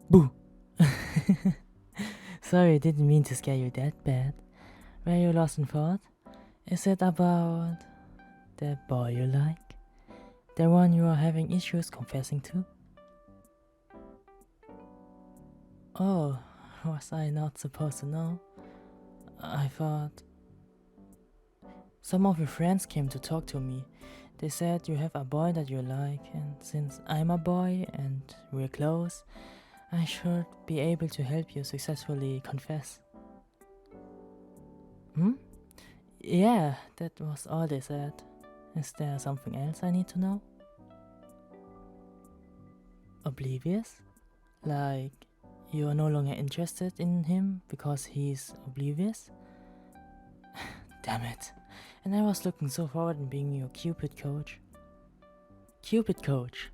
Boo! Sorry, didn't mean to scare you that bad. Were you lost in thought? Is it about the boy you like? The one you are having issues confessing to? Oh, was I not supposed to know? I thought... Some of your friends came to talk to me. They said you have a boy that you like, and since I'm a boy and we're close, I should be able to help you successfully confess. Hmm? Yeah, that was all they said. Is there something else I need to know? Oblivious? Like, you are no longer interested in him because he's oblivious? Damn it. And I was looking so forward in being your Cupid coach. Cupid coach?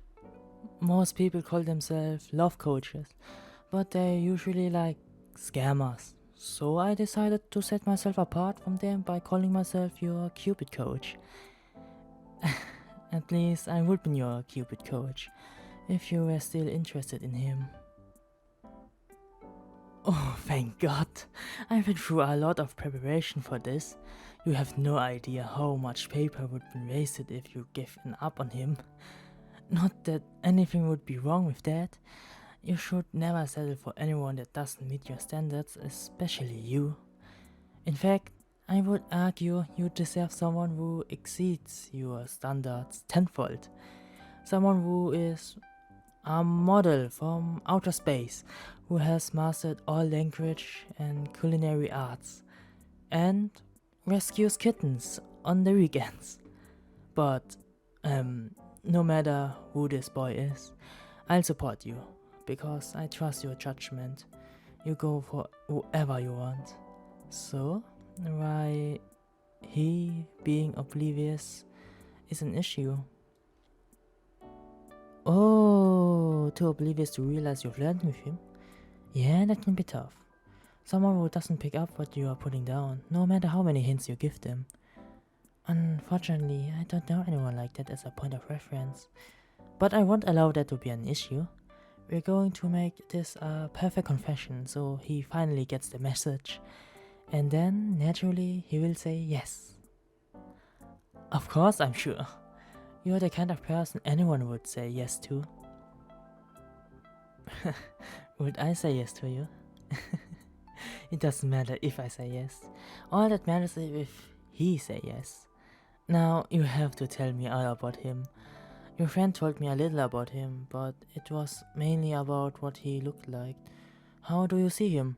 Most people call themselves love coaches, but they're usually like scammers. So I decided to set myself apart from them by calling myself your Cupid coach. At least I would be your Cupid coach, if you were still interested in him. Oh, thank God. I went through a lot of preparation for this. You have no idea how much paper would be wasted if you gave up on him. Not that anything would be wrong with that. You should never settle for anyone that doesn't meet your standards, especially you. In fact, I would argue you deserve someone who exceeds your standards tenfold. Someone who is a model from outer space, who has mastered all language and culinary arts, and rescues kittens on the weekends. But, no matter who this boy is, I'll support you, because I trust your judgment. You go for whoever you want. So, why he being oblivious is an issue? Oh, too oblivious to realize you're flirting with him? Yeah, that can be tough. Someone who doesn't pick up what you are putting down, no matter how many hints you give them. Unfortunately, I don't know anyone like that as a point of reference. But I won't allow that to be an issue. We're going to make this a perfect confession so he finally gets the message. And then, naturally, he will say yes. Of course, I'm sure. You're the kind of person anyone would say yes to. Would I say yes to you? It doesn't matter if I say yes. All that matters is if he say yes. Now you have to tell me all about him. Your friend told me a little about him, but it was mainly about what he looked like. How do you see him?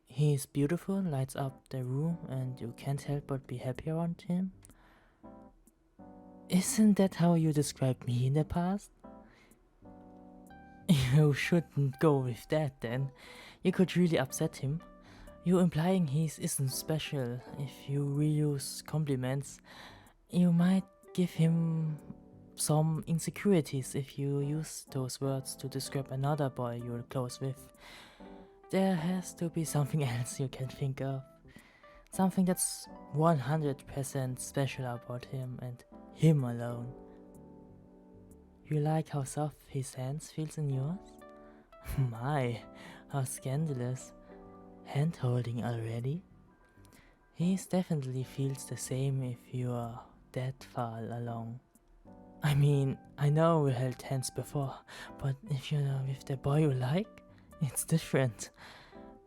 He is beautiful, lights up the room, and you can't help but be happy around him. Isn't that how you described me in the past? You shouldn't go with that then. You could really upset him. You implying he isn't special. If you reuse compliments, you might give him some insecurities if you use those words to describe another boy you're close with. There has to be something else you can think of. Something that's 100% special about him and him alone. You like how soft his hands feels in yours? My, how scandalous. Hand holding already? He definitely feels the same if you are that far along. I mean, I know we held hands before, but if you're with the boy you like, it's different.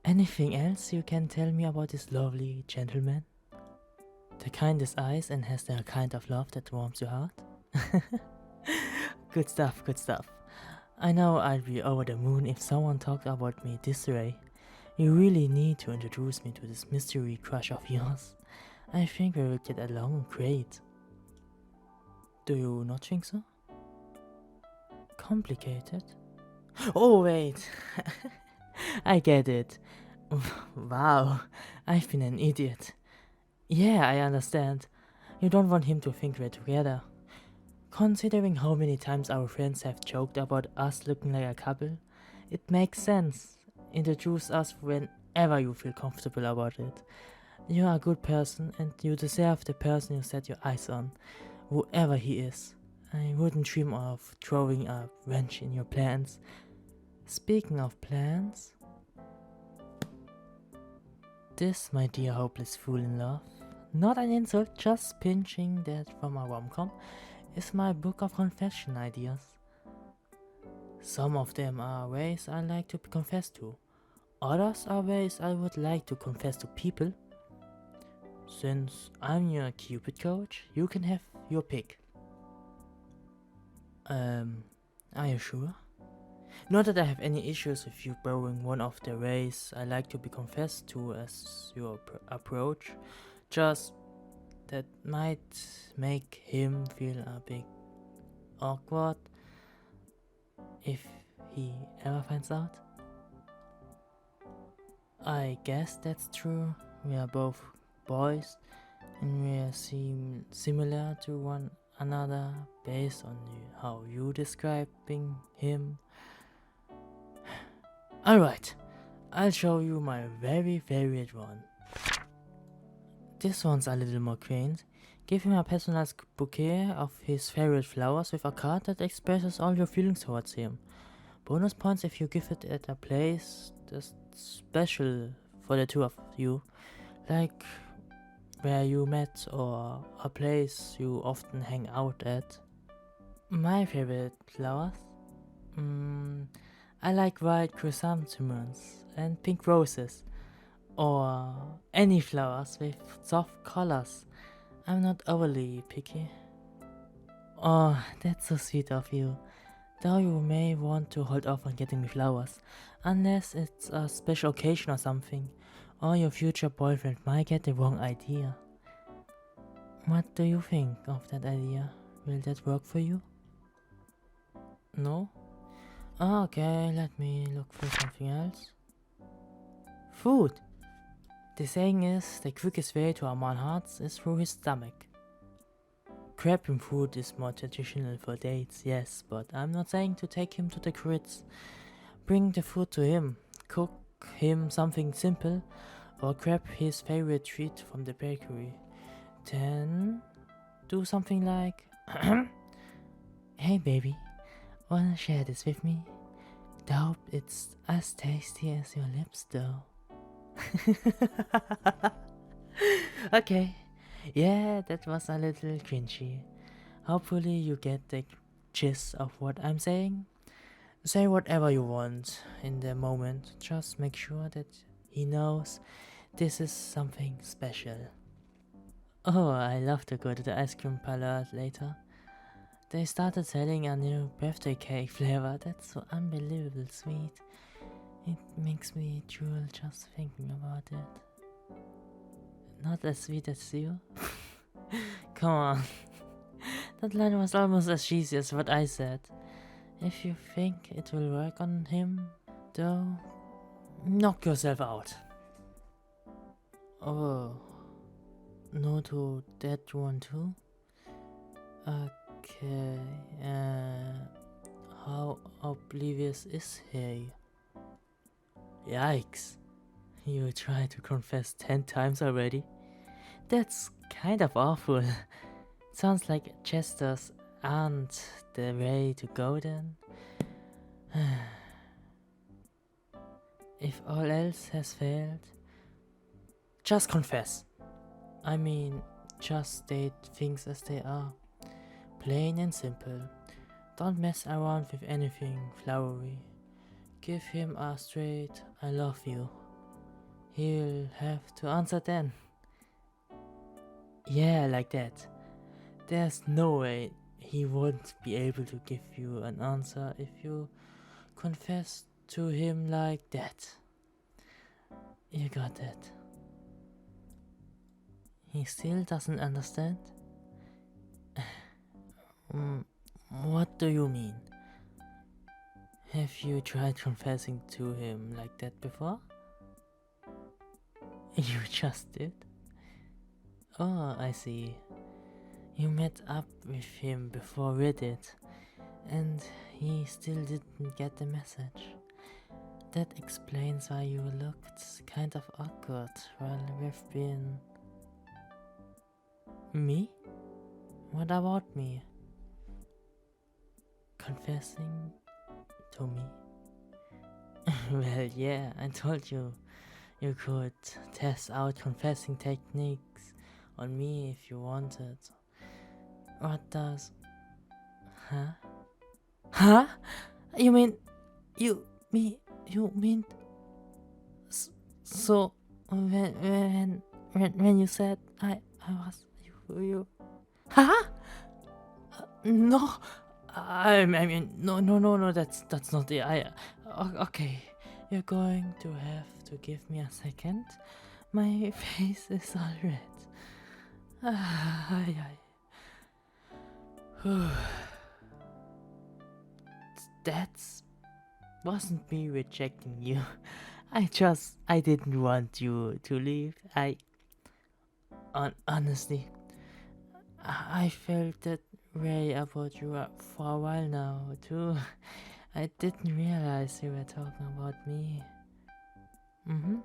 Anything else you can tell me about this lovely gentleman? The kindest eyes and has the kind of love that warms your heart? Good stuff, good stuff. I know I'd be over the moon if someone talked about me this way. You really need to introduce me to this mystery crush of yours. I think we will get along great. Do you not think so? Complicated? Oh wait, I get it. Wow, I've been an idiot. Yeah, I understand. You don't want him to think we're together. Considering how many times our friends have joked about us looking like a couple, it makes sense. Introduce us whenever you feel comfortable about it. You're a good person and you deserve the person you set your eyes on, whoever he is. I wouldn't dream of throwing a wrench in your plans. Speaking of plans, this, my dear hopeless fool in love, not an insult, just pinching that from a rom-com, is my book of confession ideas. Some of them are ways I like to confess to. Others are ways I would like to confess to people. Since I'm your Cupid coach, you can have your pick. Are you sure? Not that I have any issues with you borrowing one of the ways I like to be confessed to as your approach, just that might make him feel a bit awkward if he ever finds out. I guess that's true. We are both boys and we seem similar to one another based on how you describing him. Alright, I'll show you my very favorite one. This one's a little more quaint. Give him a personalized bouquet of his favorite flowers with a card that expresses all your feelings towards him. Bonus points if you give it at a place that's special for the two of you, like where you met or a place you often hang out at. My favorite flowers? I like white chrysanthemums and pink roses, or any flowers with soft colors. I'm not overly picky. Oh, that's so sweet of you. Though you may want to hold off on getting me flowers, unless it's a special occasion or something, or your future boyfriend might get the wrong idea. What do you think of that idea? Will that work for you? No? Okay, let me look for something else. Food! The saying is, the quickest way to a man's heart is through his stomach. Grabbing food is more traditional for dates, yes, but I'm not saying to take him to the crits. Bring the food to him, cook him something simple, or grab his favorite treat from the bakery. Then do something like, hey baby, wanna share this with me? Doubt it's as tasty as your lips though. Okay, yeah, that was a little cringy. Hopefully you get the gist of what I'm saying. Say whatever you want in the moment, just make sure that he knows this is something special. Oh, I love to go to the ice cream parlor later. They started selling a new birthday cake flavor that's so unbelievably sweet. It makes me drool just thinking about it. Not as sweet as you? Come on. That line was almost as cheesy as what I said. If you think it will work on him, though, knock yourself out. Oh, no to that one too? Okay, how oblivious is he? Yikes. You tried to confess 10 times already? That's kind of awful. Sounds like Chester's aren't the way to go then. If all else has failed, just confess. I mean, just state things as they are. Plain and simple. Don't mess around with anything flowery. Give him a straight I love you. He'll have to answer then. Yeah, like that. There's no way he won't be able to give you an answer if you confess to him like that. You got that. He still doesn't understand? What do you mean? Have you tried confessing to him like that before? You just did? Oh, I see. You met up with him before Reddit, and he still didn't get the message. That explains why you looked kind of awkward while we've been... Me? What about me? Confessing to me? Well, yeah, I told you you could test out confessing techniques on me if you wanted. What does. Huh? Huh? You mean. You mean. s- So. When you said I was. You. Huh? No! I mean, no, that's not it. Okay. You're going to have to give me a second. My face is all red. Ay, ay. That's wasn't me rejecting you. I didn't want you to leave. Honestly, I felt that way about you for a while now, too. I didn't realize you were talking about me. Mm-hmm.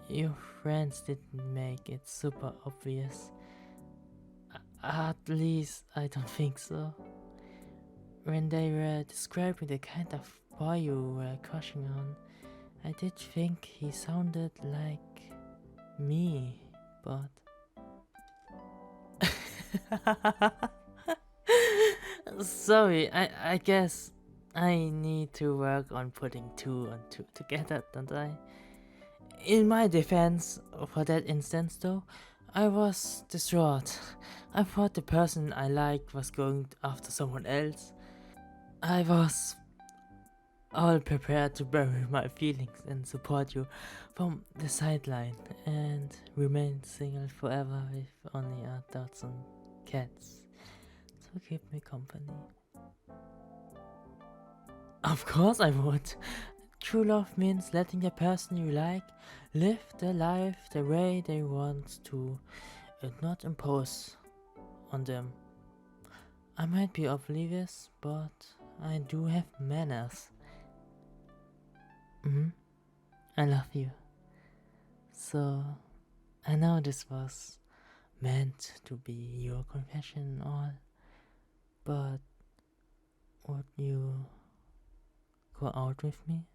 Your friends didn't make it super obvious. At least I don't think so. When they were describing the kind of boy you were crushing on, I did think he sounded like me, but. Sorry, I guess I need to work on putting two and two together, don't I? In my defense, for that instance though, I was distraught. I thought the person I liked was going after someone else. I was all prepared to bury my feelings and support you from the sideline and remain single forever with only a dozen cats to keep me company. Of course I would. True love means letting the person you like live their life the way they want to and not impose on them. I might be oblivious, but I do have manners. Hmm. I love you. So, I know this was meant to be your confession and all, but would you go out with me?